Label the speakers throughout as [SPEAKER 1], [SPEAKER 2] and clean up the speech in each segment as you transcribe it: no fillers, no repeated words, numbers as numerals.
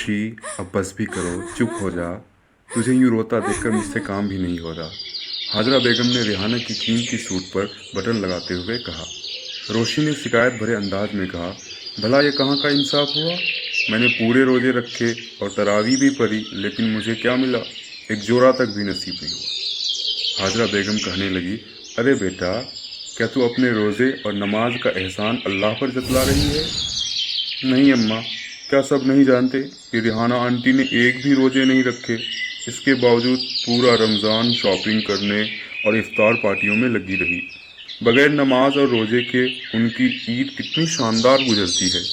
[SPEAKER 1] रोशी, अब बस भी करो, चुप हो जा। तुझे यूँ रोता देखकर मुझसे काम भी नहीं हो रहा। हाजरा बेगम ने रिहाना की कीमती सूट पर बटन लगाते हुए कहा। रोशी ने शिकायत भरे अंदाज में कहा, भला ये कहाँ का इंसाफ हुआ? मैंने पूरे रोजे रखे और तरावी भी पढ़ी, लेकिन मुझे क्या मिला? एक जोरा तक भी नसीब नहीं हुआ। हाजरा बेगम कहने लगी, अरे बेटा, क्या तू अपने रोज़े और नमाज का एहसान अल्लाह पर जतला रही है? नहीं अम्मा, क्या सब नहीं जानते कि रिहाना आंटी ने एक भी रोजे नहीं रखे? इसके बावजूद पूरा रमज़ान शॉपिंग करने और इफ्तार पार्टियों में लगी रही। बगैर नमाज और रोजे के उनकी ईद कितनी शानदार गुजरती है।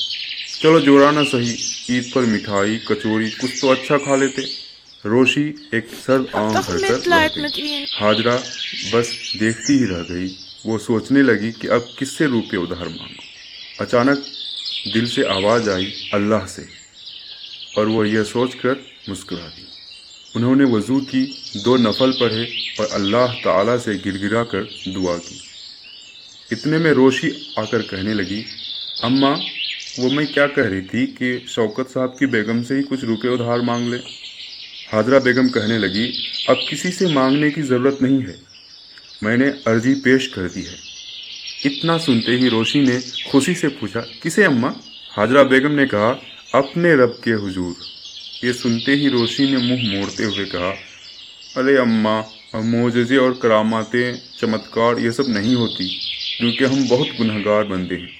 [SPEAKER 1] चलो जोड़ा ना सही, ईद पर मिठाई कचौरी कुछ तो अच्छा खा लेते। रोशी एक सर्द आंख
[SPEAKER 2] Toch
[SPEAKER 1] भरकर रह
[SPEAKER 2] mitleid
[SPEAKER 1] गई।
[SPEAKER 2] met u.
[SPEAKER 1] हाजरा बस देखती ही रह गई। वो सोचने लगी कि अब किससे रुपये उधार मांगो। अचानक दिल से आवाज़ आई, अल्लाह से, और वो यह सोचकर मुस्कुरा दी। उन्होंने वज़ू की, 2 नफल पढ़े और अल्लाह ताला से गिड़गिड़ा कर दुआ की। इतने में रोशी आकर कहने लगी, अम्मा, वो मैं क्या कह रही थी कि शौकत साहब की बेगम से ही कुछ रुपये उधार मांग ले। हाजरा बेगम कहने लगी, अब किसी से मांगने की ज़रूरत नहीं है, मैंने अर्जी पेश कर दी है। इतना सुनते ही रोशी ने खुशी से पूछा, किसे अम्मा? हाजरा बेगम ने कहा, अपने रब के हुजूर। ये सुनते ही रोशी ने मुंह मोड़ते हुए कहा, अरे अम्मा, मोजज़े और करामातें चमत्कार ये सब नहीं होती, क्योंकि हम बहुत गुनहगार बंदे हैं।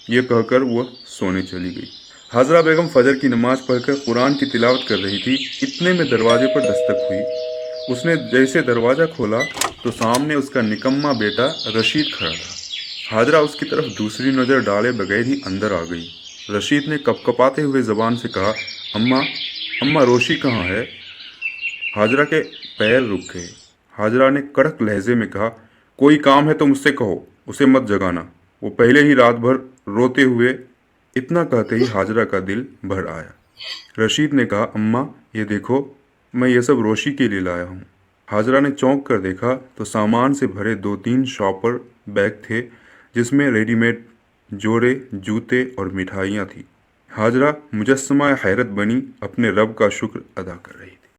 [SPEAKER 1] ये कहकर वह सोने चली गई। हाजरा बेगम फजर की नमाज पढ़कर कुरान की तिलावत कर रही थी। इतने में दरवाजे पर दस्तक हुई। उसने जैसे दरवाज़ा खोला तो सामने उसका निकम्मा बेटा रशीद खड़ा था। हाजरा उसकी तरफ दूसरी नज़र डाले बगैर ही अंदर आ गई। रशीद ने कपकपाते हुए ज़बान से कहा, अम्मा, अम्मा, रोशी कहाँ है? हाजरा के पैर रुक गए। हाजरा ने कड़क लहजे में कहा, कोई काम है तो मुझसे कहो, उसे मत जगाना, वो पहले ही रात भर रोते हुए। इतना कहते ही हाजरा का दिल भर आया। रशीद ने कहा, अम्मा, ये देखो, मैं ये सब रोशी के लिए लाया हूँ। हाजरा ने चौंक कर देखा तो सामान से भरे 2-3 शॉपर बैग थे, जिसमें रेडीमेड जोड़े, जूते और मिठाइयाँ थी। हाजरा मुजस्समा हैरत बनी अपने रब का शुक्र अदा कर रही थी।